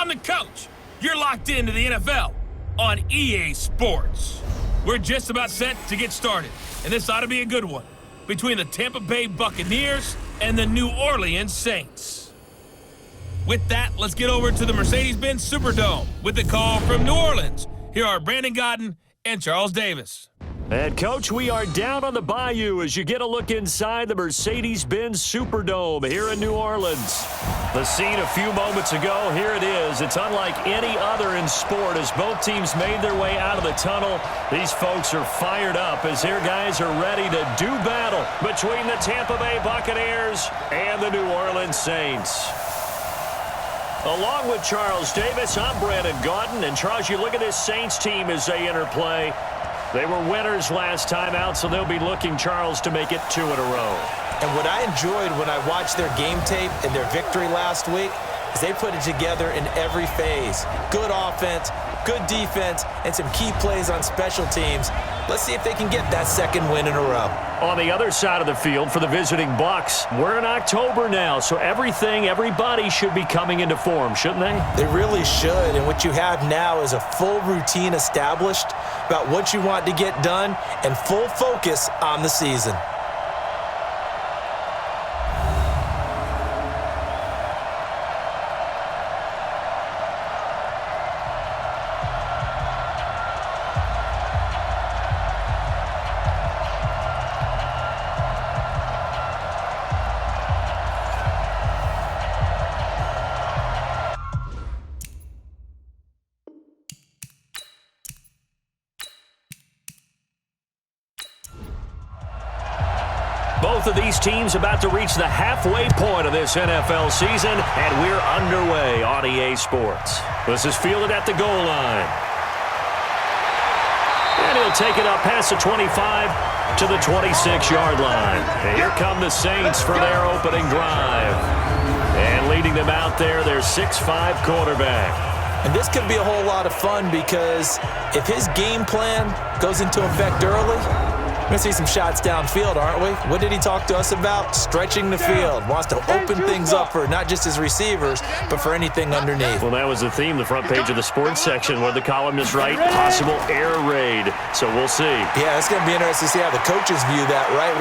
I'm the coach. You're locked into the NFL on EA Sports. We're just about set to get started, and this ought to be a good one between the Tampa Bay Buccaneers and the New Orleans Saints. With that, let's get over to the Mercedes-Benz Superdome with the call from New Orleans. Here are Brandon Godden and Charles Davis. And, Coach, we are down on the bayou as you get a look inside the Mercedes-Benz Superdome here in New Orleans. The scene a few moments ago, here it is. It's unlike any other in sport as both teams made their way out of the tunnel. These folks are fired up as their guys are ready to do battle between the Tampa Bay Buccaneers and the New Orleans Saints. Along with Charles Davis, I'm Brandon Godden. And, Charles, you look at this Saints team as they interplay. They were winners last time out, so they'll be looking, Charles, to make it 2 in a row. And what I enjoyed when I watched their game tape and their victory last week is they put it together in every phase. Good offense, good defense, and some key plays on special teams. Let's see if they can get that second win in a row. On the other side of the field for the visiting Bucs, we're in October now, so everybody should be coming into form, shouldn't they? They really should, and what you have now is a full routine established about what you want to get done and full focus on the season. Both of these teams about to reach the halfway point of this NFL season, and we're underway on EA Sports. This is fielded at the goal line. And he'll take it up past the 25 to the 26-yard line. And here come the Saints for their opening drive. And leading them out there, their 6'5" quarterback. And this could be a whole lot of fun because if his game plan goes into effect early, we're going to see some shots downfield, aren't we? What did he talk to us about? Stretching the field. Wants to open things up for not just his receivers, but for anything underneath. Well, that was the theme, the front page of the sports section, where the columnists write, possible air raid. So we'll see. Yeah, it's going to be interesting to see how the coaches view that, right?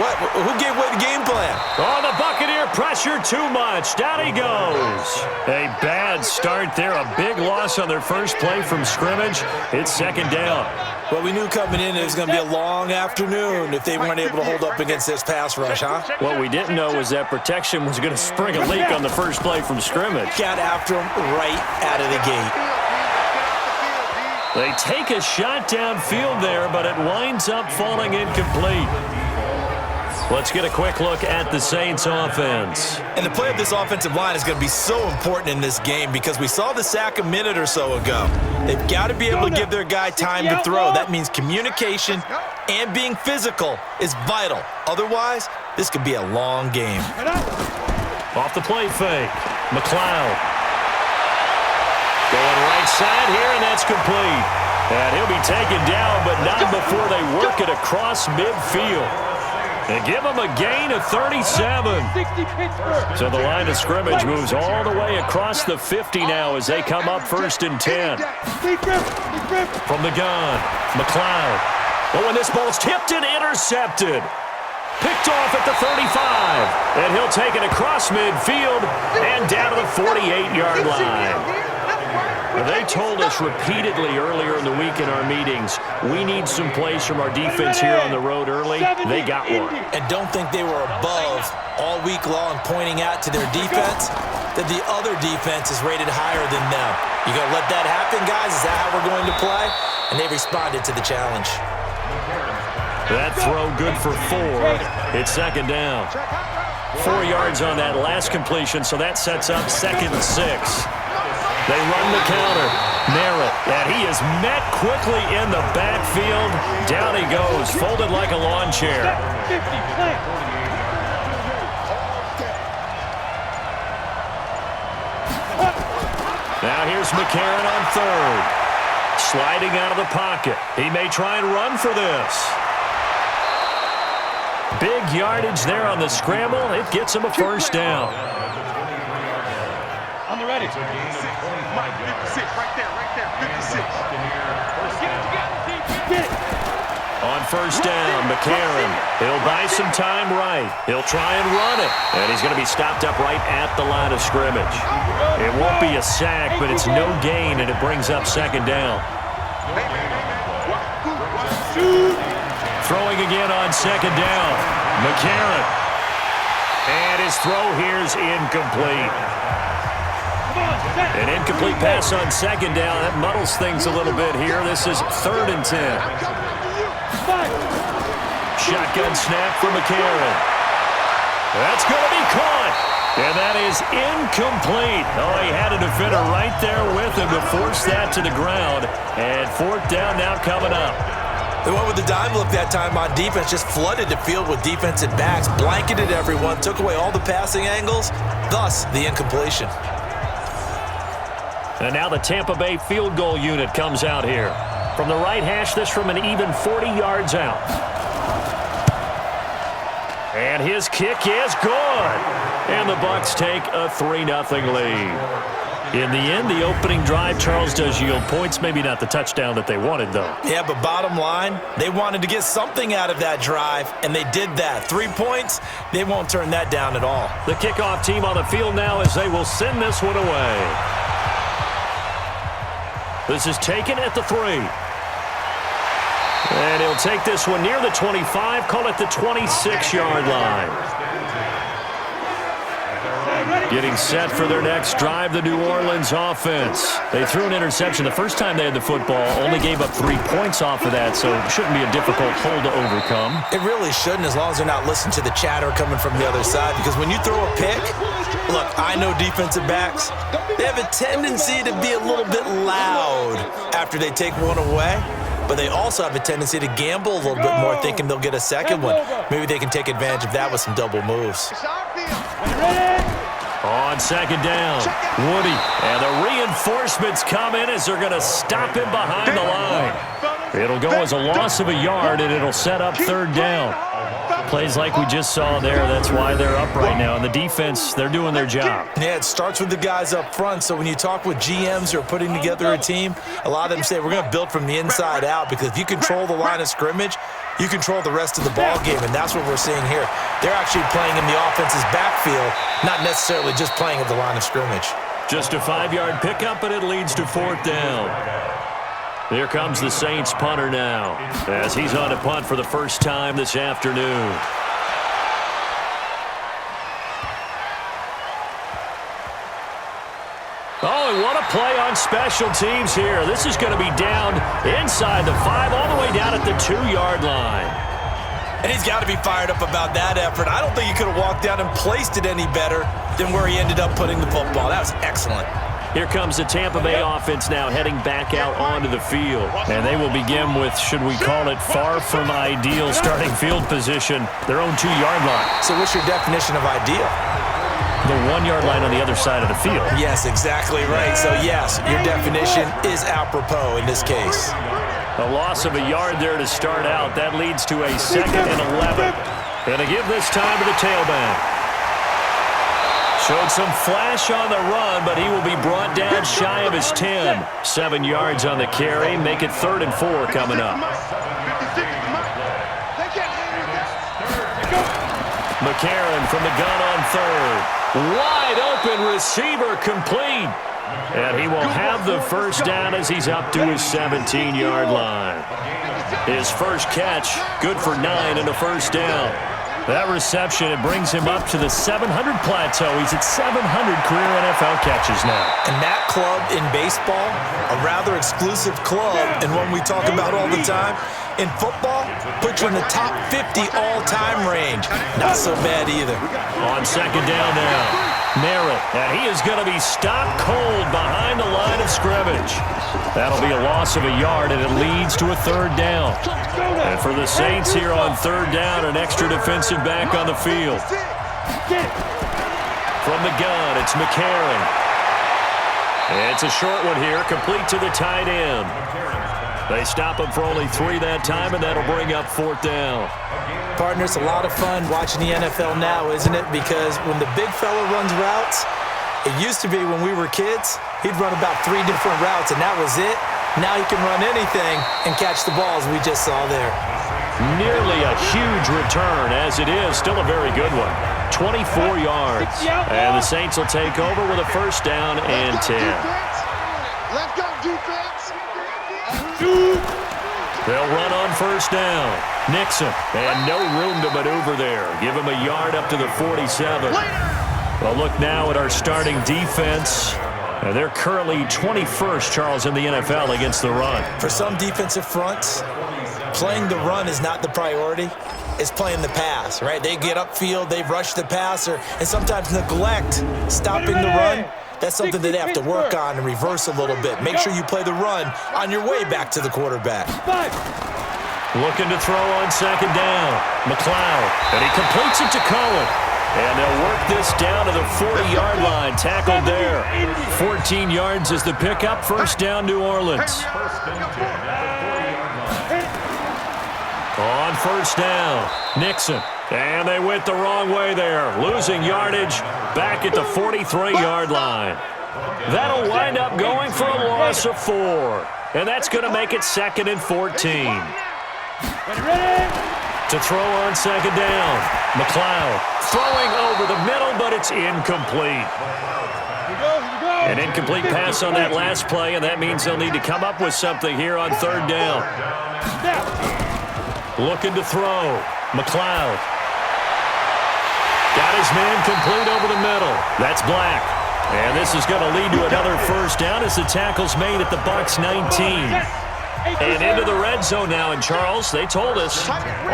Who gave away the game plan? Oh, the Buccaneer pressure too much. Down he goes. A bad start there. A big loss on their first play from scrimmage. It's second down. Well, we knew coming in it was going to be a long afternoon if they weren't able to hold up against this pass rush, huh? What we didn't know was that protection was going to spring a leak on the first play from scrimmage. Got after him right out of the gate. They take a shot downfield there, but it winds up falling incomplete. Let's get a quick look at the Saints offense. And the play of this offensive line is going to be so important in this game because we saw the sack a minute or so ago. They've got to be able to give their guy time to throw. That means communication and being physical is vital. Otherwise, this could be a long game. Off the play fake, McLeod. Going right side here, and that's complete. And he'll be taken down, but not before they work it across midfield. And give him a gain of 37. So the line of scrimmage moves all the way across the 50 now as they come up 1st and 10. From the gun, McLeod. Oh, and this ball's tipped and intercepted. Picked off at the 35. And he'll take it across midfield and down to the 48-yard line. They told us repeatedly earlier in the week in our meetings, we need some plays from our defense here on the road early. They got one. And don't think they were above all week long pointing out to their defense that the other defense is rated higher than them. You going to let that happen, guys? Is that how we're going to play? And they responded to the challenge. That throw good for 4. It's second down. 4 yards on that last completion, so that sets up 2nd and 6. They run the counter. Merritt, and he is met quickly in the backfield. Down he goes, folded like a lawn chair. Now here's McCarron on 3rd. Sliding out of the pocket. He may try and run for this. Big yardage there on the scramble. It gets him a 1st down. On the ready. 56, right there, 56. Get it together, defense. On first down, McCarron. He'll buy some time right. He'll try and run it. And he's going to be stopped up right at the line of scrimmage. It won't be a sack, but it's no gain, and it brings up second down. Throwing again on second down. McCarron. And his throw here's incomplete. An incomplete pass on second down. That muddles things a little bit here. This is 3rd and 10. Shotgun snap for McCarron. That's going to be caught. And that is incomplete. Oh, he had a defender right there with him to force that to the ground. And 4th down now coming up. They went with the dime look that time on defense, just flooded the field with defensive backs, blanketed everyone, took away all the passing angles, thus the incompletion. And now the Tampa Bay field goal unit comes out here. From the right hash, this from an even 40 yards out. And his kick is good. And the Bucs take a 3-0 lead. In the end, the opening drive, Charles, does yield points. Maybe not the touchdown that they wanted, though. Yeah, but bottom line, they wanted to get something out of that drive, and they did that. 3 points, they won't turn that down at all. The kickoff team on the field now as they will send this one away. This is taken at the 3. And he'll take this one near the 25, call it the 26-yard line. Getting set for their next drive, the New Orleans offense. They threw an interception the first time they had the football, only gave up 3 points off of that, so it shouldn't be a difficult hole to overcome. It really shouldn't, as long as they're not listening to the chatter coming from the other side, because when you throw a pick, look, I know defensive backs, they have a tendency to be a little bit loud after they take one away. But they also have a tendency to gamble a little bit more, thinking they'll get a second one. Maybe they can take advantage of that with some double moves. On second down, Woody. And the reinforcements come in as they're going to stop him behind the line. It'll go as a loss of a yard, and it'll set up 3rd down. Plays like we just saw there. That's why they're up right now. And the defense, they're doing their job. Yeah, it starts with the guys up front. So when you talk with GMs who are putting together a team, a lot of them say we're going to build from the inside out, because if you control the line of scrimmage, you control the rest of the ball game, and that's what we're seeing here. They're actually playing in the offense's backfield, not necessarily just playing at the line of scrimmage. Just a 5-yard pickup, and it leads to 4th down. Here comes the Saints punter now, as he's on a punt for the first time this afternoon. Oh, and what a play on special teams here. This is going to be down inside the 5, all the way down at the 2-yard line. And he's got to be fired up about that effort. I don't think he could have walked down and placed it any better than where he ended up putting the football. That was excellent. Here comes the Tampa Bay offense now heading back out onto the field. And they will begin with, should we call it, far from ideal starting field position, their own 2-yard line. So what's your definition of ideal? The 1-yard line on the other side of the field. Yes, exactly right. So yes, your definition is apropos in this case. A loss of a yard there to start out. That leads to a 2nd and 11. And to give this time to the tailback. Showed some flash on the run, but he will be brought down shy of his 10. 7 yards on the carry. Make it 3rd and 4 coming up. McCarron from the gun on 3rd. Wide open receiver complete. And he will have the first down as he's up to his 17-yard line. His first catch, good for 9 and a first down. That reception, it brings him up to the 700 plateau. He's at 700 career NFL catches now. And that club in baseball, a rather exclusive club, and one we talk about all the time. In football, put you in the top 50 all-time range. Not so bad either. On second down now. Merritt, and he is going to be stopped cold behind the line of scrimmage. That'll be a loss of a yard, and it leads to a 3rd down. And for the Saints here on 3rd down, an extra defensive back on the field. From the gun, it's McCarron. It's a short one here, complete to the tight end. They stop him for only 3 that time, and that'll bring up 4th down. Partner, it's a lot of fun watching the NFL now, isn't it? Because when the big fella runs routes, It used to be when we were kids, he'd run about 3 different routes, and that was it. Now he can run anything and catch the balls we just saw there. Nearly a huge return, as it is. Still a very good one. 24 yards. And the Saints will take over with a first down and 10. Let's go, defense. They'll run on first down. Nixon, and no room to maneuver there. Give him a yard up to the 47. Well, look now at our starting defense. And they're currently 21st, Charles, in the NFL against the run. For some defensive fronts, playing the run is not the priority. It's playing the pass, right? They get upfield, they rush the passer, and sometimes neglect stopping the run. That's something that they have to work on and reverse a little bit. Make sure you play the run on your way back to the quarterback. Looking to throw on second down. McLeod, and he completes it to Cohen. And they'll work this down to the 40-yard line. Tackled there. 14 yards is the pickup. First down, New Orleans. On first down, Nixon. And they went the wrong way there. Losing yardage back at the 43-yard line. That'll wind up going for a loss of 4. And that's going to make it 2nd and 14. To throw on second down, McLeod throwing over the middle, but it's incomplete. An incomplete pass on that last play, and that means they'll need to come up with something here on third down. Looking to throw, McLeod. Got his man complete over the middle. That's Black. And this is going to lead to another first down as the tackle's made at the Bucs 19. And into the red zone now, and Charles, they told us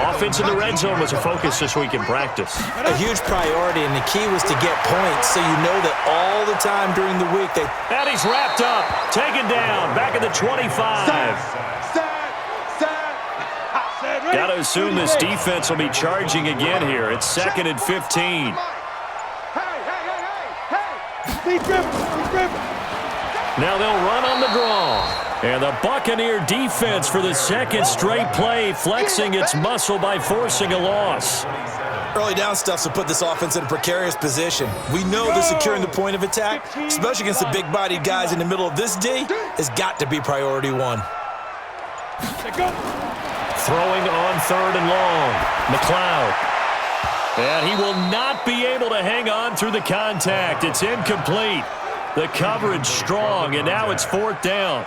offense in the red zone was a focus this week in practice. A huge priority, and the key was to get points so you know that all the time during the week they... And he's wrapped up, taken down, back at the 25. Got to assume this defense will be charging again here. It's 2nd and 15. Now they'll run on the draw. And the Buccaneer defense for the second straight play, flexing its muscle by forcing a loss. Early down stuff will put this offense in a precarious position. We know that securing the point of attack, especially against the big-bodied guys in the middle of this D, has got to be priority 1. Throwing on third and long, McLeod. And he will not be able to hang on through the contact. It's incomplete. The coverage strong, and now it's 4th down.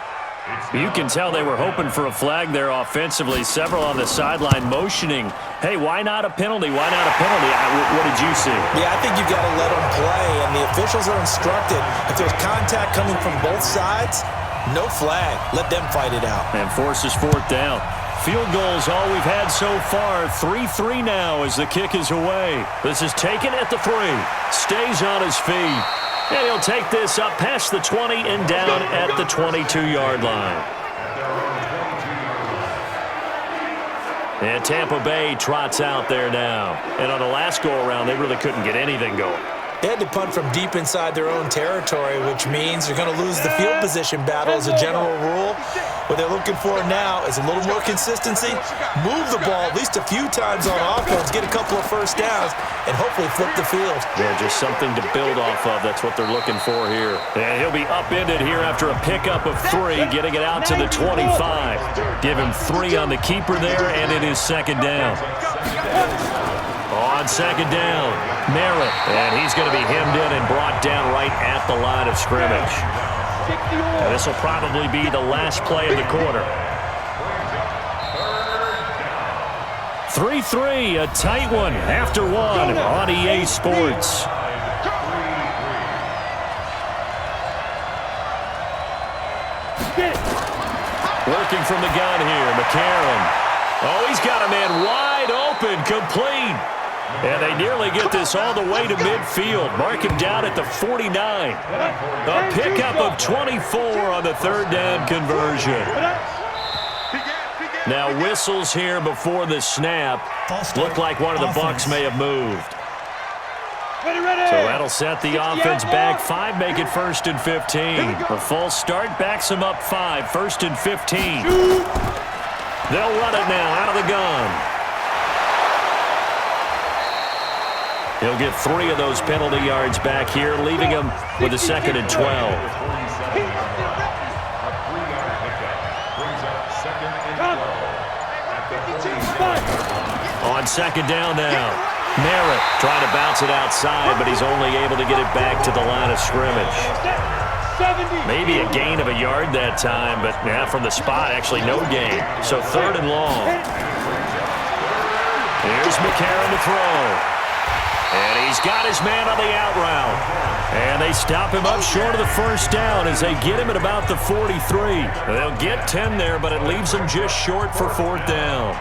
You can tell they were hoping for a flag there offensively. Several on the sideline motioning, hey, why not a penalty? Why not a penalty? What did you see? Yeah, I think you've got to let them play, and the officials are instructed. If there's contact coming from both sides, no flag. Let them fight it out. And forces 4th down. Field goals all we've had so far. 3-3 now as the kick is away. This is taken at the 3. Stays on his feet. And he'll take this up past the 20 and down at the 22-yard line. And Tampa Bay trots out there now. And on the last go-around, they really couldn't get anything going. They had to punt from deep inside their own territory, which means they're going to lose the field position battle as a general rule. What they're looking for now is a little more consistency, move the ball at least a few times on offense, get a couple of first downs, and hopefully flip the field. Yeah, just something to build off of. That's what they're looking for here. And he'll be upended here after a pickup of 3, getting it out to the 25. Give him 3 on the keeper there, and it is 2nd down. On second down, Merritt, and he's going to be hemmed in and brought down right at the line of scrimmage. And this will probably be the last play of the quarter. 3-3, a tight one after 1 on EA Sports. Working from the gun here, McCarron. Oh, he's got a man wide open, complete. And they nearly get this all the way to midfield. Mark him down at the 49. A pickup of 24 on the 3rd down conversion. Now whistles here before the snap. Looked like one of the Bucs may have moved. So that'll set the offense back 5, make it 1st and 15. A false start backs them up 5, 1st and 15. They'll run it now out of the gun. He'll get 3 of those penalty yards back here, leaving him with a 2nd and 12. On 2nd down now. Merritt trying to bounce it outside, but he's only able to get it back to the line of scrimmage. Maybe a gain of a yard that time, but from the spot, actually no gain. So 3rd and long. Here's McCarron to throw. And he's got his man on the out route. And they stop him up short of the 1st down as they get him at about the 43. They'll get 10 there, but it leaves them just short for 4th down.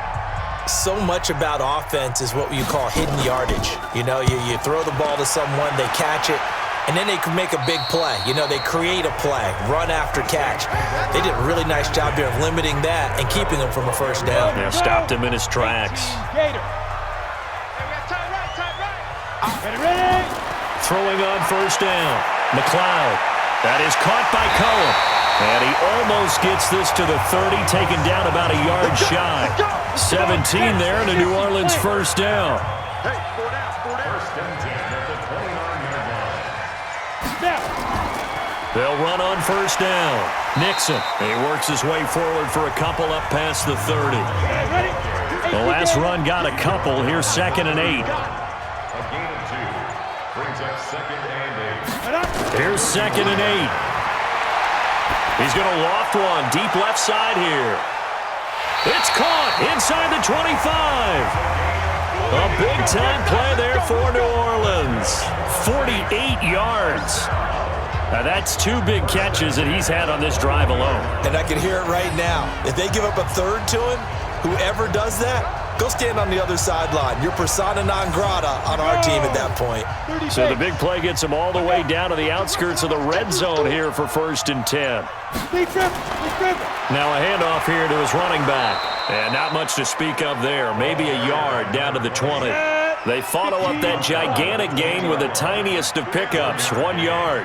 So much about offense is what you call hidden yardage. You know, you throw the ball to someone, they catch it, and then they can make a big play. You know, they create a play, run after catch. They did a really nice job here of limiting that and keeping him from a 1st down. Yeah, stopped him in his tracks. Throwing on 1st down. McLeod. That is caught by Cullen. And he almost gets this to the 30, taken down about a yard shy. 17 there and a New Orleans 1st down. They'll run on 1st down. Nixon. He works his way forward for a couple up past the 30. The last run got a couple. Here's 2nd and 8. Here's 2nd and 8. He's going to loft one deep left side here. It's caught inside the 25. A big-time play there for New Orleans. 48 yards. Now, that's 2 big catches that he's had on this drive alone. And I can hear it right now. If they give up a 3rd to him, whoever does that, go stand on the other sideline. You're persona non grata on our team at that point. So the big play gets him all the way down to the outskirts of the red zone here for 1st and 10. Now a handoff here to his running back. And not much to speak of there. Maybe a yard down to the 20. They follow up that gigantic gain with the tiniest of pickups, 1 yard.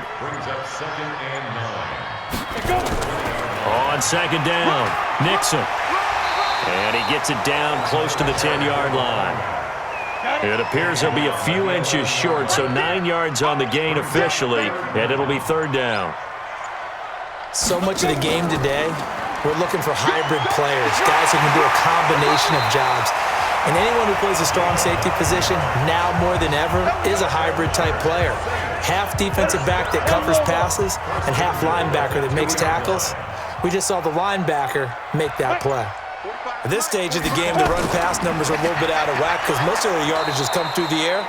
On 2nd down, Nixon. And he gets it down close to the 10-yard line. It appears he'll be a few inches short, so 9 yards on the gain officially, and it'll be 3rd down. So much of the game today, we're looking for hybrid players, guys who can do a combination of jobs. And anyone who plays a strong safety position, now more than ever, is a hybrid-type player. Half defensive back that covers passes and half linebacker that makes tackles. We just saw the linebacker make that play. At this stage of the game, the run-pass numbers are a little bit out of whack because most of the yardage has come through the air.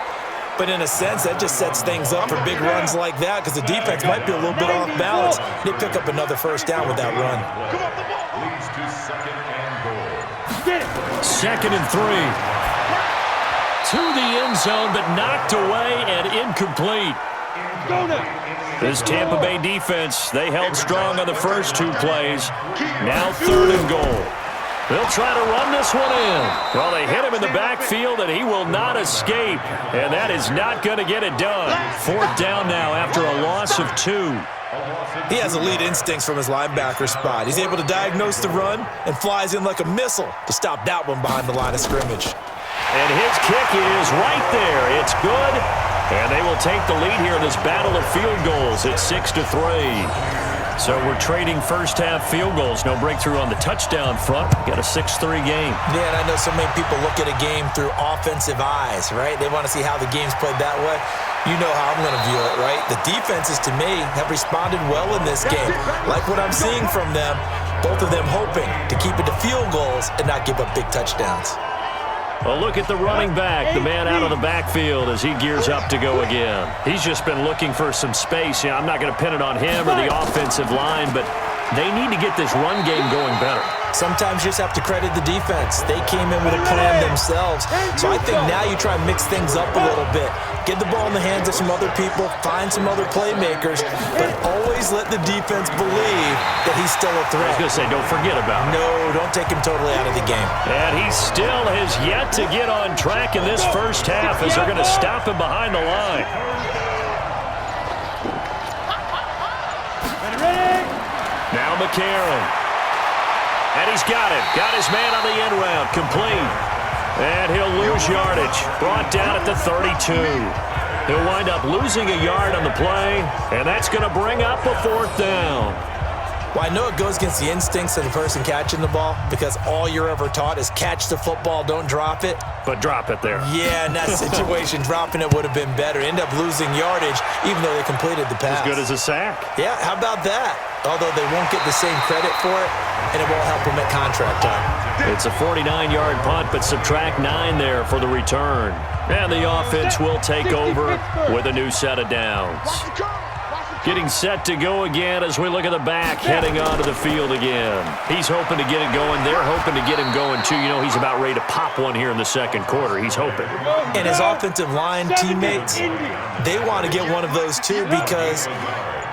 But in a sense, that just sets things up for big runs like that because the defense might be a little bit off balance. They pick up another 1st down with that run. 2nd and 3. To the end zone, but knocked away and incomplete. This Tampa Bay defense, they held strong on the first 2 plays. Now 3rd and goal. They'll try to run this one in. Well, they hit him in the backfield, and he will not escape. And that is not going to get it done. 4th down now after a loss of 2. He has elite instincts from his linebacker spot. He's able to diagnose the run and flies in like a missile to stop that one behind the line of scrimmage. And his kick is right there. It's good. And they will take the lead here in this battle of field goals. It's 6-3. So we're trading first-half field goals. No breakthrough on the touchdown front. Got a 6-3 game. Yeah, and I know so many people look at a game through offensive eyes, right? They want to see how the game's played that way. You know how I'm going to view it, right? The defenses, to me, have responded well in this game. Like what I'm seeing from them, both of them hoping to keep it to field goals and not give up big touchdowns. Well, look at the running back, the man out of the backfield as he gears up to go again. He's just been looking for some space. I'm not going to pin it on him or the offensive line, but they need to get this run game going better. Sometimes you just have to credit the defense. They came in with a plan themselves. So I think now you try and mix things up a little bit. Get the ball in the hands of some other people, find some other playmakers, but always let the defense believe that he's still a threat. I was going to say, don't forget about him. No, don't take him totally out of the game. And he still has yet to get on track in this first half as they're going to stop him behind the line. Now McCarron. And he's got it. Got his man on the end round. Complete. And he'll lose yardage. Brought down at the 32. He'll wind up losing a yard on the play, and that's going to bring up a 4th down. Well, I know it goes against the instincts of the person catching the ball because all you're ever taught is catch the football, don't drop it. But drop it there. Yeah, in that situation, dropping it would have been better. End up losing yardage even though they completed the pass. As good as a sack. Yeah, how about that? Although they won't get the same credit for it, and it won't help them at contract time. It's a 49-yard punt, but subtract 9 there for the return. And the offense will take over with a new set of downs. Getting set to go again as we look at the back, heading onto the field again. He's hoping to get it going. They're hoping to get him going, too. You know, he's about ready to pop one here in the second quarter. He's hoping. And his offensive line teammates, they want to get one of those, too, because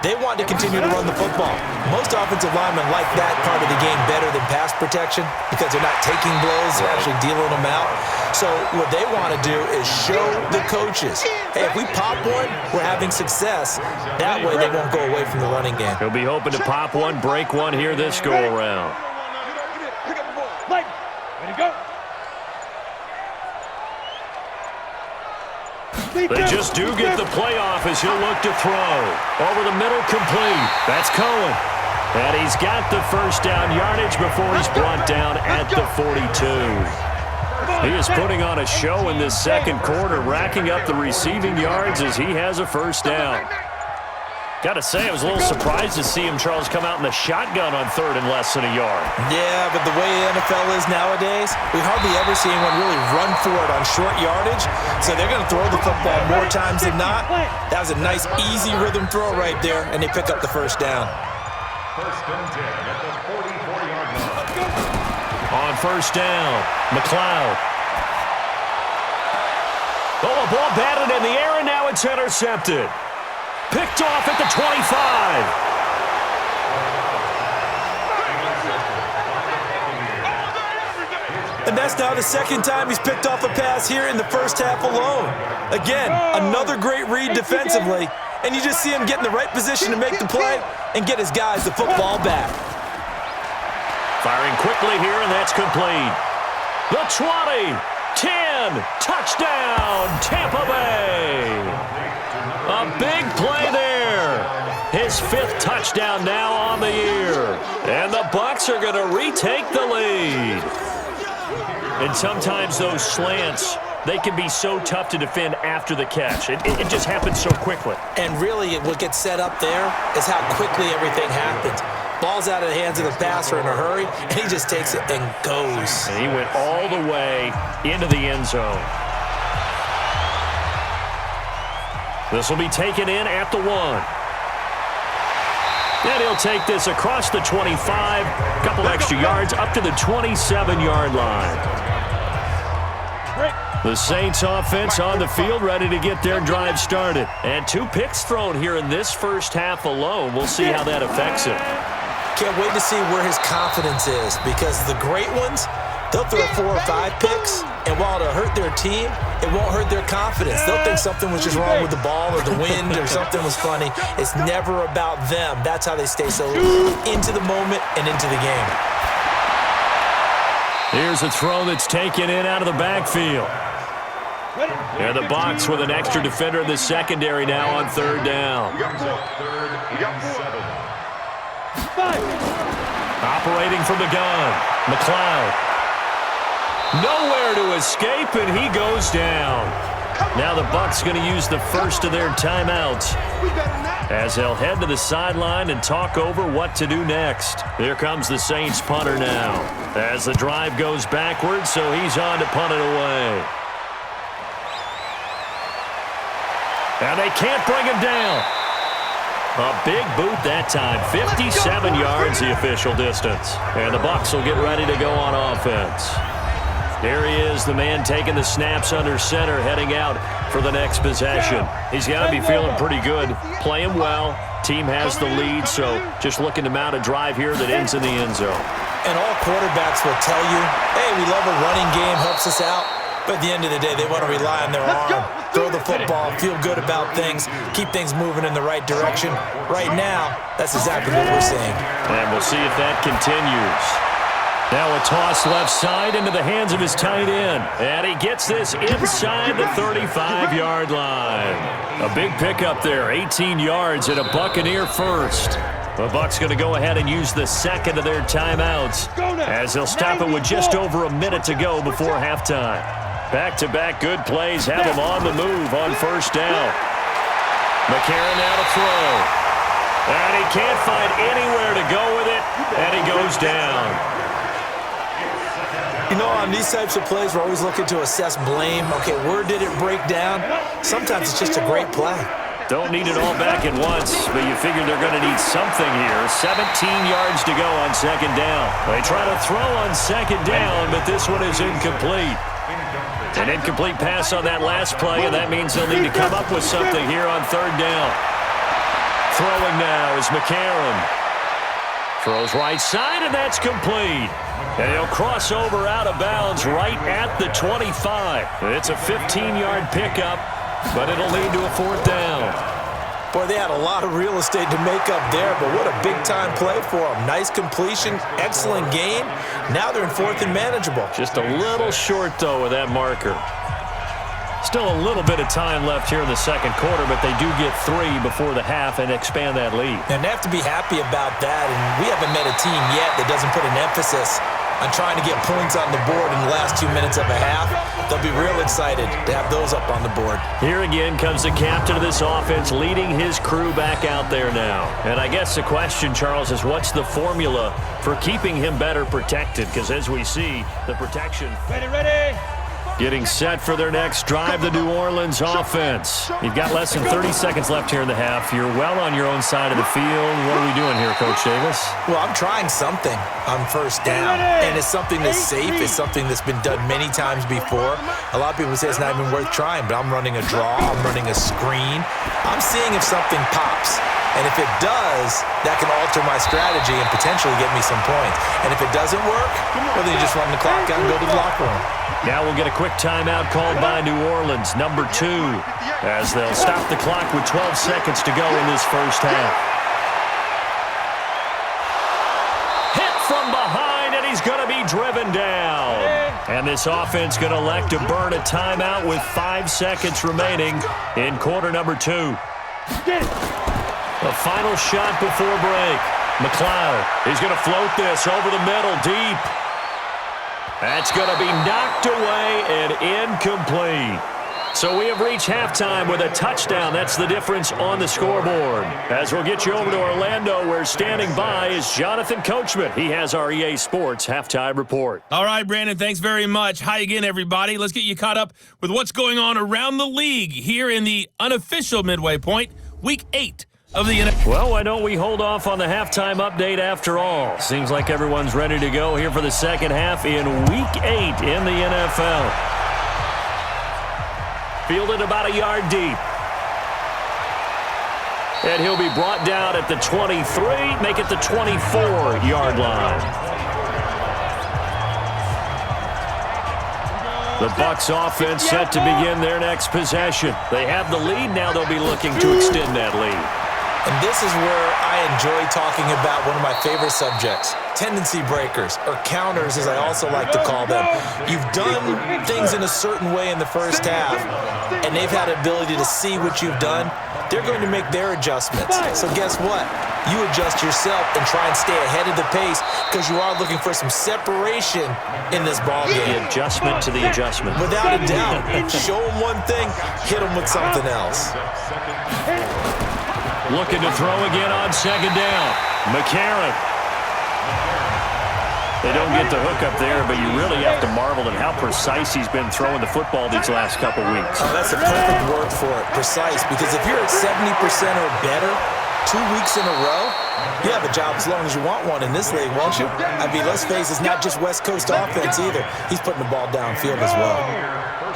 they want to continue to run the football. Most offensive linemen like that part of the game better than pass protection because they're not taking blows, they're actually dealing them out. So what they want to do is show the coaches, hey, if we pop one, we're having success. That way they won't go away from the running game. He'll be hoping to pop one, break one here this go-around. Ready to go. They just do get the playoff as he'll look to throw. Over the middle, complete. That's Cohen. And he's got the first down yardage before he's brought down at the 42. He is putting on a show in this second quarter, racking up the receiving yards as he has a first down. Got to say, I was a little surprised to see him, Charles, come out in the shotgun on 3rd and less than a yard. Yeah, but the way the NFL is nowadays, we hardly ever see anyone really run for it on short yardage. So they're going to throw the football more times than not. That was a nice, easy rhythm throw right there, and they pick up the first down. First and 10 at the 44-yard line. On first down, McLeod. Oh, a ball batted in the air, and now it's intercepted. Picked off at the 25. And that's now the second time he's picked off a pass here in the first half alone. Again, another great read defensively, and you just see him get in the right position to make the play and get his guys the football back. Firing quickly here, and that's complete. The 20, 10, touchdown, Tampa Bay. A big play there. His 5th touchdown now on the year. And the Bucs are going to retake the lead. And sometimes those slants, they can be so tough to defend after the catch. It just happens so quickly. And really, what gets set up there is how quickly everything happens. Ball's out of the hands of the passer in a hurry, and he just takes it and goes. And he went all the way into the end zone. This will be taken in at the 1. And he'll take this across the 25, a couple extra yards, up to the 27-yard line. The Saints offense on the field, ready to get their drive started. And 2 picks thrown here in this first half alone. We'll see how that affects him. Can't wait to see where his confidence is because the great ones, they'll throw 4 or 5 picks, and while it'll hurt their team, it won't hurt their confidence. They'll think something was just wrong with the ball or the wind or something was funny. It's never about them. That's how they stay so into the moment and into the game. Here's a throw that's taken in out of the backfield. And the Bucs with an extra defender in the secondary now on 3rd down. Operating from the gun, McLeod. Nowhere to escape, and he goes down. Now the Bucs going to use the first of their timeouts as they'll head to the sideline and talk over what to do next. Here comes the Saints punter now as the drive goes backwards, so he's on to punt it away. And they can't bring him down. A big boot that time, 57 yards the official distance. And the Bucs will get ready to go on offense. Here he is, the man taking the snaps under center, heading out for the next possession. He's got to be feeling pretty good, playing well. Team has the lead, so just looking to mount a drive here that ends in the end zone. And all quarterbacks will tell you, hey, we love a running game, helps us out. But at the end of the day, they want to rely on their arm, throw the football, feel good about things, keep things moving in the right direction. Right now, that's exactly what we're seeing. And we'll see if that continues. Now a toss left side into the hands of his tight end. And he gets this inside the 35-yard line. A big pickup there, 18 yards and a Buccaneer first. The Bucs going to go ahead and use the second of their timeouts as they'll stop it with just over a minute to go before halftime. Back-to-back good plays have him on the move on first down. McCarron now to throw. And he can't find anywhere to go with it, and he goes down. You know, on these types of plays, we're always looking to assess blame. Okay, where did it break down? Sometimes it's just a great play. Don't need it all back at once, but you figure they're going to need something here. 17 yards to go on second down. They try to throw on second down, but this one is incomplete. An incomplete pass on that last play, and that means they'll need to come up with something here on third down. Throwing now is McCarron. Throws right side, and that's complete. And he'll cross over out of bounds right at the 25. It's a 15-yard pickup, but it'll lead to a fourth down. Boy, they had a lot of real estate to make up there, but what a big-time play for them. Nice completion, excellent gain. Now they're in fourth and manageable. Just a little short, though, with that marker. Still a little bit of time left here in the second quarter, but they do get 3 before the half and expand that lead. And they have to be happy about that, and we haven't met a team yet that doesn't put an emphasis on trying to get points on the board in the last 2 minutes of a half. They'll be real excited to have those up on the board. Here again comes the captain of this offense leading his crew back out there now. And I guess the question, Charles, is what's the formula for keeping him better protected? Because as we see, the protection... Ready. Getting set for their next drive, the New Orleans offense. You've got less than 30 seconds left here in the half. You're well on your own side of the field. What are we doing here, Coach Davis? Well, I'm trying something on first down, and it's something that's safe. It's something that's been done many times before. A lot of people say it's not even worth trying, but I'm running a draw. I'm running a screen. I'm seeing if something pops. And if it does, that can alter my strategy and potentially get me some points. And if it doesn't work, well, then you just run the clock out and go to the locker room. Now we'll get a quick timeout called by New Orleans, number 2, as they'll stop the clock with 12 seconds to go in this first half. Hit from behind, and he's going to be driven down. And this offense going to elect to burn a timeout with 5 seconds remaining in quarter number 2. The final shot before break. McLeod, he's going to float this over the middle, deep. That's going to be knocked away and incomplete. So we have reached halftime with a touchdown. That's the difference on the scoreboard. As we'll get you over to Orlando, where standing by is Jonathan Coachman. He has our EA Sports halftime report. All right, Brandon, thanks very much. Hi again, everybody. Let's get you caught up with what's going on around the league here in the unofficial midway point, Week 8. Of the NFL. Well, why don't we hold off on the halftime update after all? Seems like everyone's ready to go here for the second half in Week 8 in the NFL. Fielded about a yard deep. And he'll be brought down at the 23, make it the 24-yard line. The Bucs offense set to begin their next possession. They have the lead. Now they'll be looking to extend that lead. And this is where I enjoy talking about one of my favorite subjects, tendency breakers, or counters as I also like to call them. You've done things in a certain way in the first half, and they've had the ability to see what you've done. They're going to make their adjustments. So guess what? You adjust yourself and try and stay ahead of the pace because you are looking for some separation in this ball game. The adjustment to the adjustment. Without a doubt. Show them one thing, hit them with something else. Looking to throw again on second down. McCarron. They don't get the hook up there, but you really have to marvel at how precise he's been throwing the football these last couple weeks. Oh, that's the perfect word for it, precise, because if you're at 70% or better 2 weeks in a row, you have a job as long as you want one in this league, won't you? I mean, let's face it, it's not just West Coast offense either. He's putting the ball downfield as well.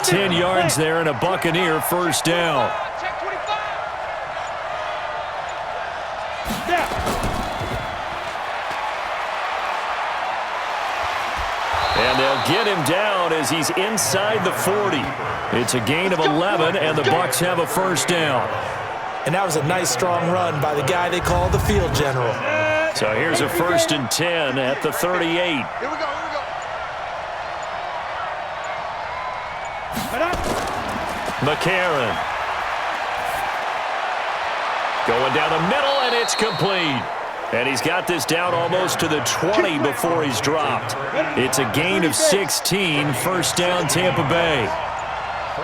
10 yards there and a Buccaneer first down. And they'll get him down as he's inside the 40. It's a gain of 11, and the Bucs have a first down. And that was a nice, strong run by the guy they call the field general. So here's a 1st and 10 at the 38. Here we go. McCarron. Going down the middle, and it's complete. And he's got this down almost to the 20 before he's dropped. It's a gain of 16, 1st down Tampa Bay.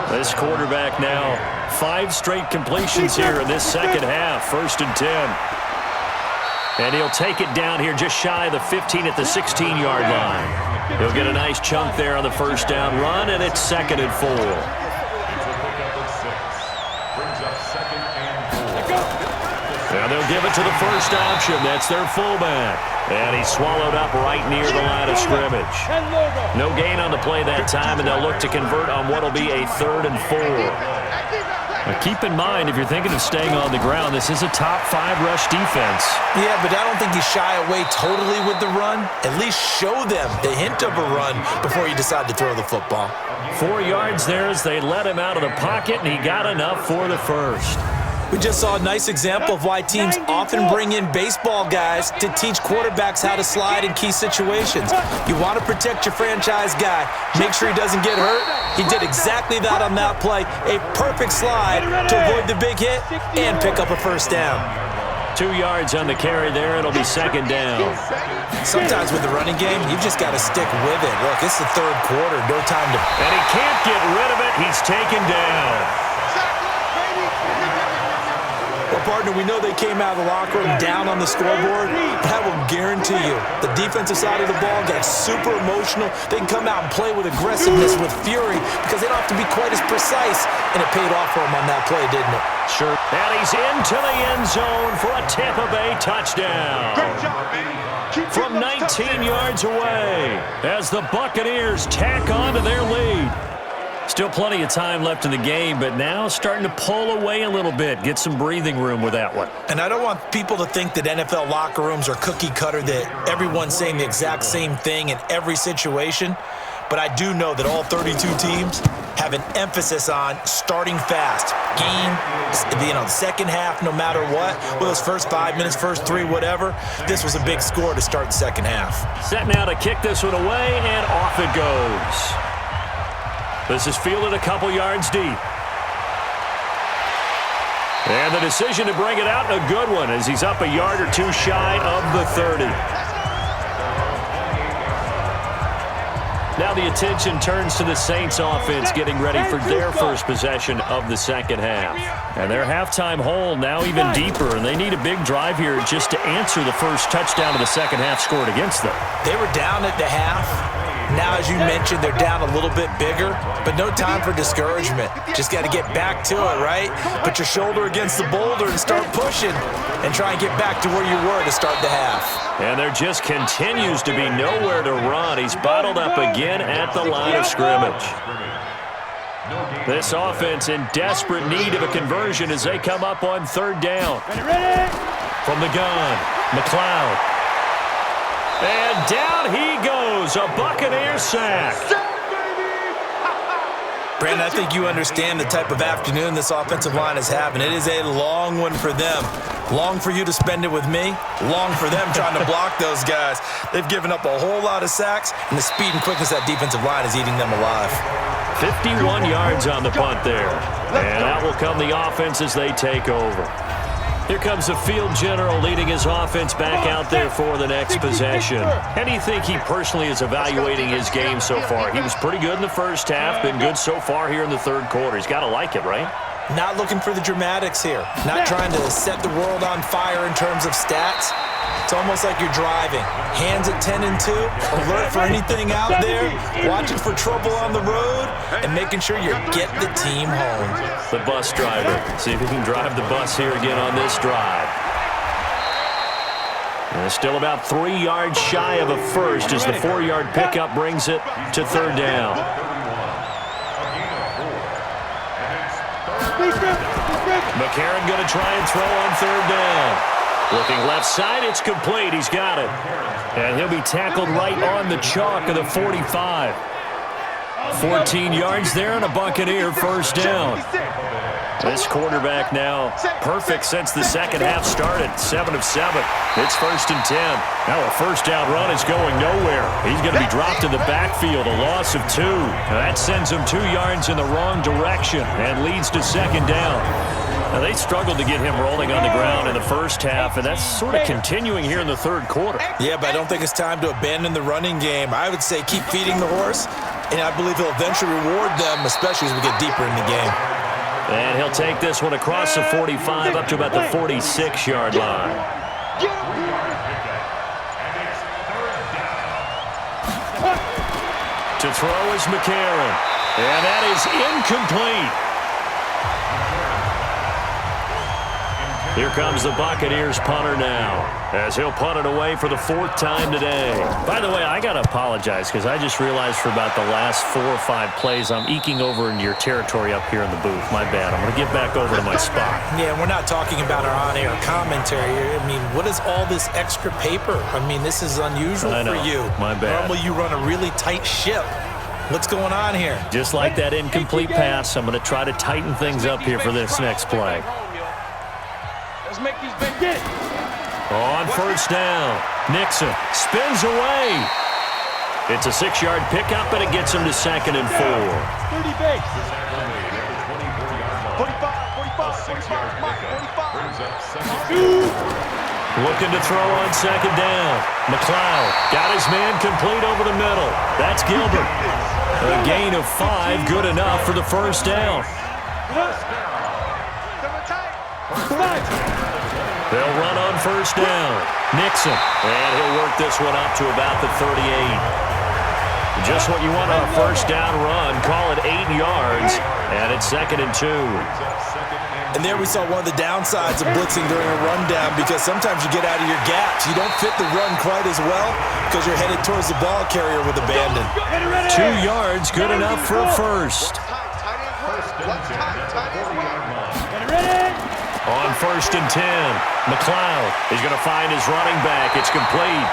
This quarterback now 5 straight completions here in this second half, 1st and 10. And he'll take it down here just shy of the 15 at the 16-yard line. He'll get a nice chunk there on the 1st down run, and it's 2nd and 4. Now they'll give it to the first option. That's their fullback. And he's swallowed up right near the line of scrimmage. No gain on the play that time, and they'll look to convert on what will be a 3rd and 4. Now keep in mind, if you're thinking of staying on the ground, this is a top 5 rush defense. Yeah, but I don't think you shy away totally with the run. At least show them the hint of a run before you decide to throw the football. 4 yards there as they let him out of the pocket, and he got enough for the first. We just saw a nice example of why teams often bring in baseball guys to teach quarterbacks how to slide in key situations. You want to protect your franchise guy. Make sure he doesn't get hurt. He did exactly that on that play. A perfect slide to avoid the big hit and pick up a 1st down. 2 yards on the carry there. It'll be 2nd down. Sometimes with the running game, you've just got to stick with it. Look, it's the 3rd quarter. No time to... And he can't get rid of it. He's taken down. Well, partner, we know they came out of the locker room down on the scoreboard, but I will guarantee you the defensive side of the ball got super emotional. They can come out and play with aggressiveness, with fury, because they don't have to be quite as precise, and it paid off for them on that play, didn't it? Sure. And he's into the end zone for a Tampa Bay touchdown. From 19 yards away as the Buccaneers tack on to their lead. Still plenty of time left in the game, but now starting to pull away a little bit, get some breathing room with that one. And I don't want people to think that NFL locker rooms are cookie cutter, that everyone's saying the exact same thing in every situation. But I do know that all 32 teams have an emphasis on starting fast. Game, second half, no matter what. Well, those first 5 minutes, first 3, whatever. This was a big score to start the second half. Set now to kick this one away, and off it goes. This is fielded a couple yards deep. And the decision to bring it out, a good one, as he's up a yard or 2 shy of the 30. Now the attention turns to the Saints offense getting ready for their first possession of the second half. And their halftime hole now even deeper, and they need a big drive here just to answer the first touchdown of the second half scored against them. They were down at the half. Now, as you mentioned, they're down a little bit bigger, but no time for discouragement. Just got to get back to it, right? Put your shoulder against the boulder and start pushing and try and get back to where you were to start the half. And there just continues to be nowhere to run. He's bottled up again at the line of scrimmage. This offense in desperate need of a conversion as they come up on 3rd down. From the gun, McLeod. And down he goes, a Buccaneer sack. Brandon, I think you understand the type of afternoon this offensive line is having. It is a long one for them. Long for you to spend it with me. Long for them trying to block those guys. They've given up a whole lot of sacks, and the speed and quickness of that defensive line is eating them alive. 51 yards on the punt there. And out will come the offense as they take over. Here comes the field general leading his offense back out there for the next possession. How do you think he personally is evaluating his game so far? He was pretty good in the first half, been good so far here in the 3rd quarter. He's got to like it, right? Not looking for the dramatics here. Not trying to set the world on fire in terms of stats. It's almost like you're driving. Hands at 10 and 2, alert for anything out there, watching for trouble on the road, and making sure you get the team home. The bus driver. See if he can drive the bus here again on this drive. And still about 3 yards shy of a first as the 4-yard pickup brings it to 3rd down. McCarron going to try and throw on 3rd down. Looking left side, it's complete. He's got it. And he'll be tackled right on the chalk of the 45. 14 yards there and a Buccaneer 1st down. This quarterback now perfect since the second half started. 7 of 7. It's 1st and 10. Now a first down run is going nowhere. He's going to be dropped in the backfield, a loss of 2. Now that sends him 2 yards in the wrong direction and leads to 2nd down. Now they struggled to get him rolling on the ground in the first half, and that's sort of continuing here in the 3rd quarter. Yeah, but I don't think it's time to abandon the running game. I would say keep feeding the horse, and I believe he'll eventually reward them, especially as we get deeper in the game. And he'll take this one across the 45 up to about the 46-yard line. To throw is McCarron. And that is incomplete. Here comes the Buccaneers punter now, as he'll punt it away for the 4th time today. By the way, I got to apologize because I just realized for about the last 4 or 5 plays I'm eking over into your territory up here in the booth. My bad. I'm going to get back over to my spot. Yeah, we're not talking about our on-air commentary here. I mean, what is all this extra paper? I mean, this is unusual for you. My bad. Normally you run a really tight ship. What's going on here? Just like that incomplete pass, I'm going to try to tighten things up here for this next play. Let's make these big get. On 1st down, Nixon spins away. It's a 6-yard pickup, and it gets him to 2nd and 4. 30 base. 45. Looking to throw on 2nd down. McLeod got his man complete over the middle. That's Gilbert. A gain of 5, good enough for the 1st down. They'll run on 1st down. Nixon. And he'll work this one up to about the 38. Just what you want on a 1st down run. Call it 8 yards. And it's 2nd and 2. And there we saw one of the downsides of blitzing during a rundown, because sometimes you get out of your gaps. You don't fit the run quite as well because you're headed towards the ball carrier with abandon. 2 yards, good enough for a 1st. On 1st and 10, McLeod is going to find his running back. It's complete.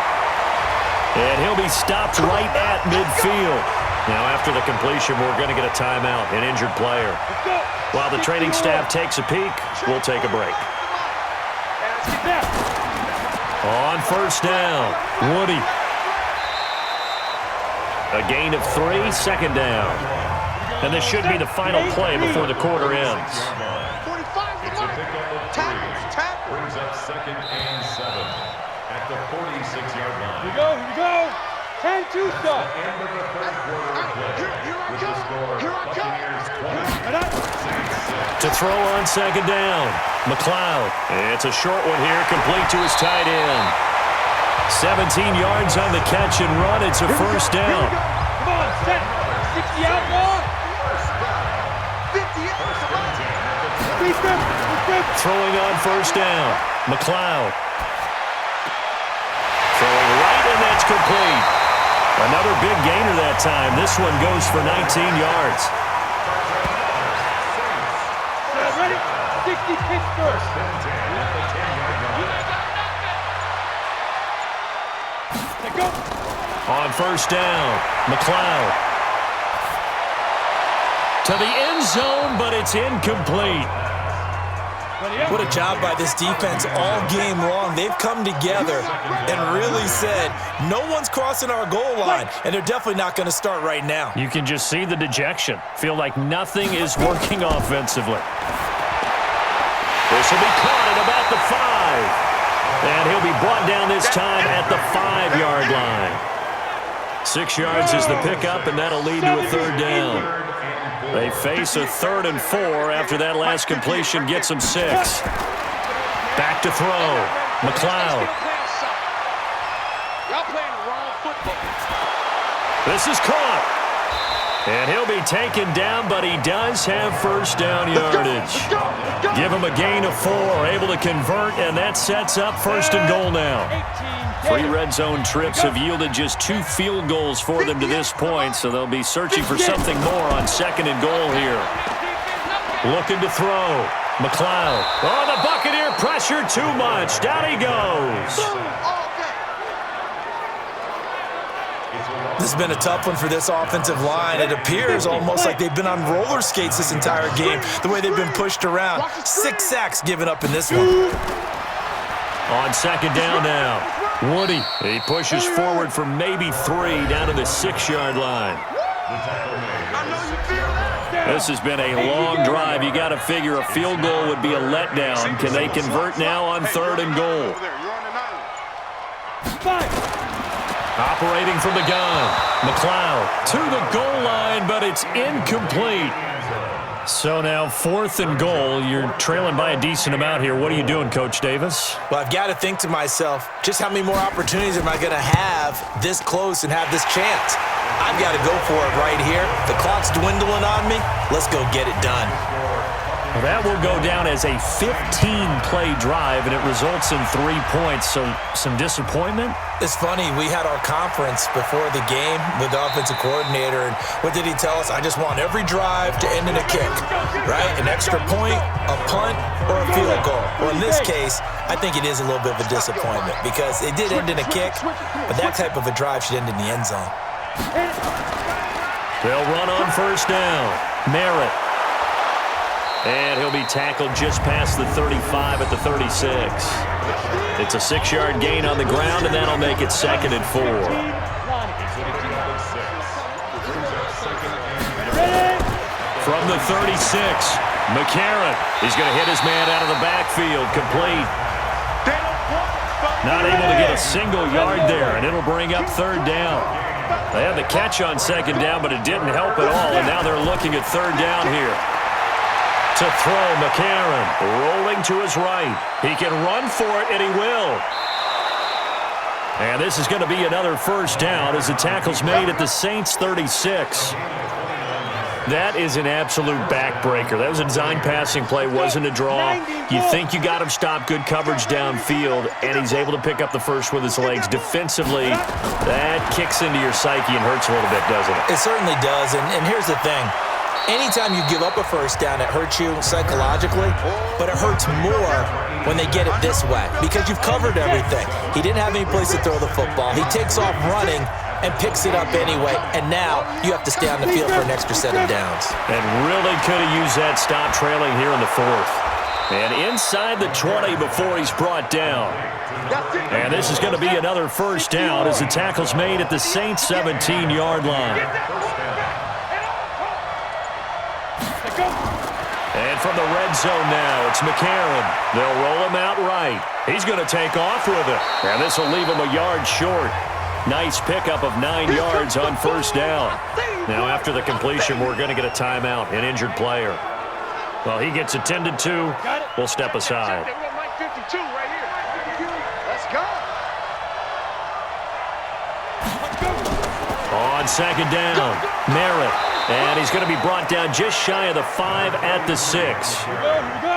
And he'll be stopped right at midfield. Now, after the completion, we're going to get a timeout, an injured player. While the training staff takes a peek, we'll take a break. On 1st down, Woody. A gain of 3, 2nd down. And this should be the final play before the quarter ends. Brings up 2nd and 7 at the 46-yard line. Here we go. 10-2 stop. End of the 3rd quarter play with the score Buccaneers 20. To throw on 2nd down, McLeod. It's a short one here, complete to his tight end. 17 yards on the catch and run. It's a 1st down. Come on, set. 60 out, ball. 58. Throwing on 1st down, McLeod. Throwing right, and that's complete. Another big gainer that time. This one goes for 19 yards. Ready? 60 Pittsburgh. Go. On 1st down, McLeod. To the end zone, but it's incomplete. What a job by this defense all game long. They've come together and really said, no one's crossing our goal line, and they're definitely not going to start right now. You can just see the dejection. Feel like nothing is working offensively. This will be caught at about the 5. And he'll be brought down this time at the 5-yard line. 6 yards is the pickup, and that'll lead to a 3rd down. They face a 3rd and 4 after that last completion gets them 6. Back to throw. McLeod. This is caught. And he'll be taken down, but he does have 1st down yardage. Give him a gain of 4, able to convert, and that sets up 1st and goal now. 3 red zone trips have yielded just 2 field goals for them to this point, so they'll be searching for something more on 2nd and goal here. Looking to throw. McLeod. Oh, the Buccaneer pressure too much. Down he goes. This has been a tough one for this offensive line. It appears almost like they've been on roller skates this entire game, the way they've been pushed around. 6 sacks given up in this one. On second down now, Woody. He pushes forward for maybe 3 down to the 6-yard line. This has been a long drive. You got to figure a field goal would be a letdown. Can they convert now on 3rd and goal? Operating from the gun, McLeod to the goal line, but it's incomplete. So now 4th and goal. You're trailing by a decent amount here. What are you doing, Coach Davis? Well, I've got to think to myself, just how many more opportunities am I going to have this close and have this chance? I've got to go for it right here. The clock's dwindling on me. Let's go get it done. Well, that will go down as a 15-play drive, and it results in 3 points. So some disappointment? It's funny. We had our conference before the game with the offensive coordinator, and what did he tell us? I just want every drive to end in a kick, right? An extra point, a punt, or a field goal. Well, in this case, I think it is a little bit of a disappointment because it did end in a kick, but that type of a drive should end in the end zone. They'll run on 1st down. Merritt. And he'll be tackled just past the 35 at the 36. It's a 6-yard gain on the ground, and that'll make it 2nd and 4. From the 36, McCarron. He's going to hit his man out of the backfield. Complete. Not able to get a single yard there, and it'll bring up 3rd down. They had the catch on 2nd down, but it didn't help at all, and now they're looking at 3rd down here. To throw, McCarron rolling to his right. He can run for it, and he will. And this is going to be another 1st down as the tackle's made at the Saints' 36. That is an absolute backbreaker. That was a design passing play, wasn't a draw. You think you got him stopped, good coverage downfield, and he's able to pick up the first with his legs. Defensively, that kicks into your psyche and hurts a little bit, doesn't it? It certainly does, and here's the thing. Anytime you give up a 1st down, it hurts you psychologically, but it hurts more when they get it this way because you've covered everything. He didn't have any place to throw the football. He takes off running and picks it up anyway, and now you have to stay on the field for an extra set of downs. And really could have used that stop trailing here in the 4th. And inside the 20 before he's brought down. And this is going to be another 1st down as the tackle's made at the Saints' 17-yard line. And from the red zone now, it's McCarron. They'll roll him out right. He's going to take off with it. And this will leave him a yard short. Nice pickup of 9 yards on 1st down. Now, after the completion, we're going to get a timeout, an injured player. Well, he gets attended to. We'll step aside. On 2nd down, Merritt. And he's going to be brought down just shy of the 5 at the 6.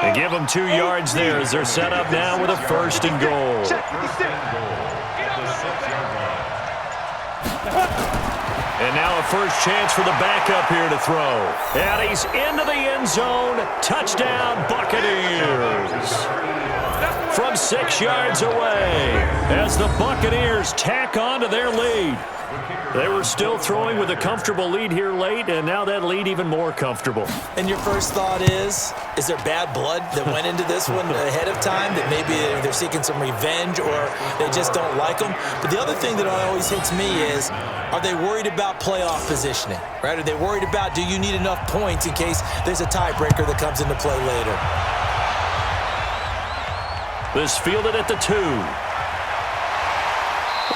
They give him 2 yards there as they're set up now with a 1st and goal. And now a first chance for the backup here to throw. And he's into the end zone. Touchdown, Buccaneers. From 6 yards away as the Buccaneers tack on to their lead. They were still throwing with a comfortable lead here late, and now that lead even more comfortable. And your first thought is there bad blood that went into this one ahead of time, that maybe they're seeking some revenge or they just don't like them? But the other thing that always hits me is, are they worried about playoff positioning, right? Are they worried about, do you need enough points in case there's a tiebreaker that comes into play later? This fielded at the 2.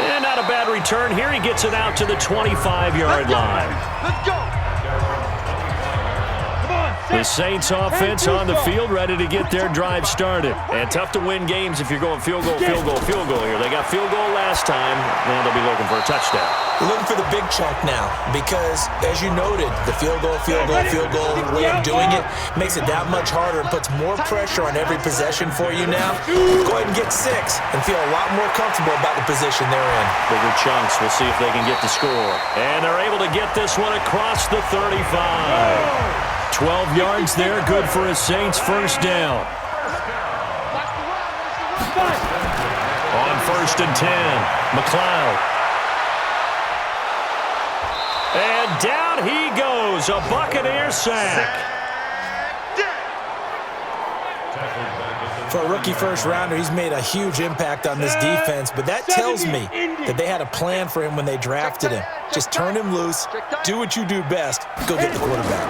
And not a bad return here. He gets it out to the 25-yard line. Let's go. The Saints offense on the field, ready to get their drive started. And tough to win games if you're going field goal, field goal, field goal here. They got field goal last time. Now they'll be looking for a touchdown. Looking for the big chunk now because, as you noted, the field goal way of doing it makes it that much harder and puts more pressure on every possession for you now. Go ahead and get 6 and feel a lot more comfortable about the position they're in. Bigger chunks. We'll see if they can get the score. And they're able to get this one across the 35. 12 yards there, good for a Saints first down. On 1st and 10, McLeod. And down he goes, a Buccaneer sack. For a rookie first-rounder, he's made a huge impact on this defense, but that tells me that they had a plan for him when they drafted him. Just turn him loose, do what you do best, go get the quarterback.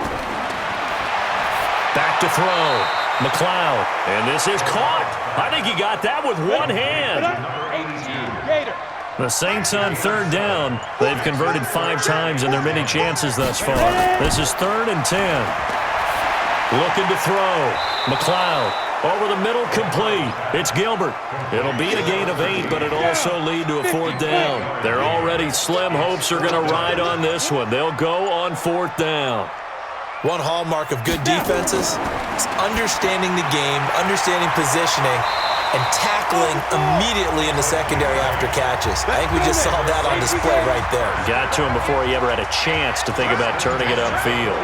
Back to throw, McLeod, and this is caught. I think he got that with one hand. The Saints on third down. They've converted 5 times in their many chances thus far. This is 3rd and 10. Looking to throw, McLeod. Over the middle, complete. It's Gilbert. It'll be a gain of 8, but it'll also lead to a 4th down. Their already slim hopes are going to ride on this one. They'll go on 4th down. One hallmark of good defenses is understanding the game, understanding positioning, and tackling immediately in the secondary after catches. I think we just saw that on display right there. Got to him before he ever had a chance to think about turning it upfield.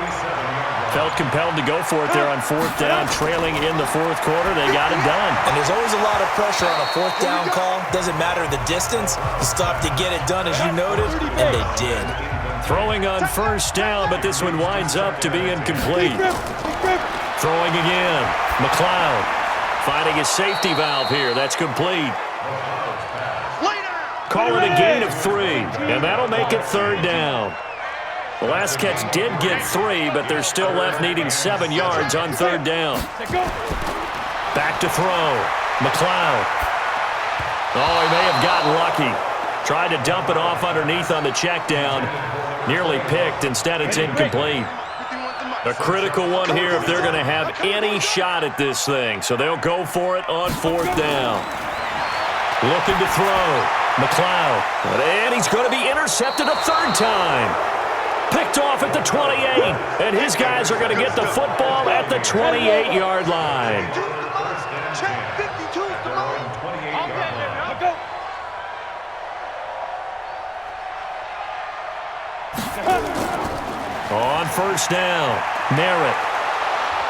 Felt compelled to go for it there on 4th down, trailing in the 4th quarter. They got it done. And there's always a lot of pressure on a 4th down call. Doesn't matter the distance. You still have to get it done, as you noted, and they did. Throwing on 1st down, but this one winds up to be incomplete. Throwing again. McLeod finding a safety valve here. That's complete. Call it a gain of 3, and that'll make it 3rd down. The last catch did get 3, but they're still left needing 7 yards on 3rd down. Back to throw. McLeod. Oh, he may have gotten lucky. Tried to dump it off underneath on the check down. Nearly picked. Instead, it's incomplete. A critical one here if they're going to have any shot at this thing. So they'll go for it on 4th down. Looking to throw. McLeod. And he's going to be intercepted a 3rd time. Picked off at the 28, and his guys are going to get the football at the 28-yard line. On 1st down, Merritt.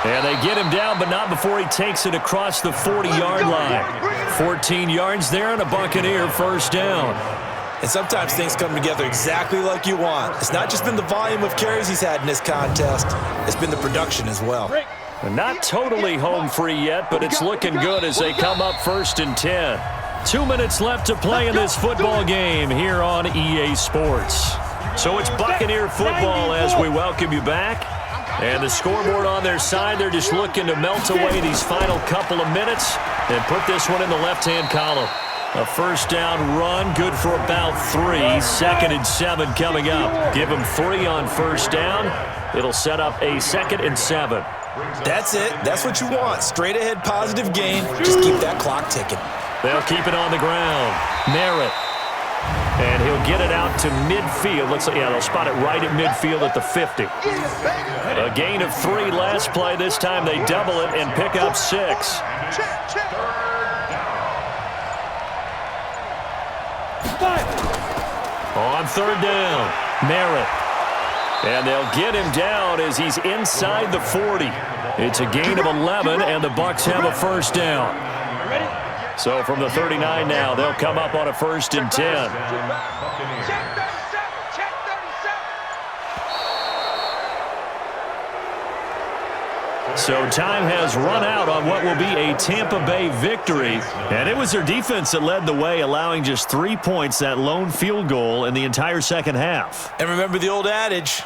And they get him down, but not before he takes it across the 40-yard line. 14 yards there and a Buccaneer 1st down. And sometimes things come together exactly like you want. It's not just been the volume of carries he's had in this contest. It's been the production as well. Not totally home free yet, but it's looking good as they come up 1st and 10. 2 minutes left to play in this football game here on EA Sports. So it's Buccaneer football as we welcome you back. And the scoreboard on their side, they're just looking to melt away these final couple of minutes and put this one in the left-hand column. A 1st down run, good for about 3. 2nd and 7 coming up. Give them 3 on 1st down. It'll set up a 2nd and 7. That's it. That's what you want. Straight ahead, positive gain. Just keep that clock ticking. They'll keep it on the ground. Merritt. And he'll get it out to midfield. They'll spot it right at midfield at the 50. A gain of 3 last play. This time they double it and pick up 6. On 3rd down, Merritt. And they'll get him down as he's inside the 40. It's a gain of 11, and the Bucs have a 1st down. So from the 39 now, they'll come up on a 1st and 10. So time has run out on what will be a Tampa Bay victory. And it was their defense that led the way, allowing just 3 points, that lone field goal in the entire second half. And remember the old adage,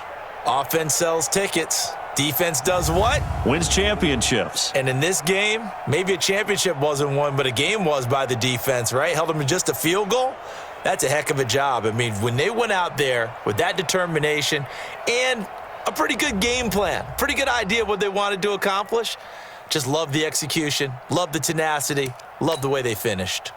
offense sells tickets. Defense does what? Wins championships. And in this game, maybe a championship wasn't won, but a game was by the defense, right? Held them to just a field goal. That's a heck of a job. I mean, when they went out there with that determination and a pretty good game plan, pretty good idea of what they wanted to accomplish, just love the execution, love the tenacity, love the way they finished.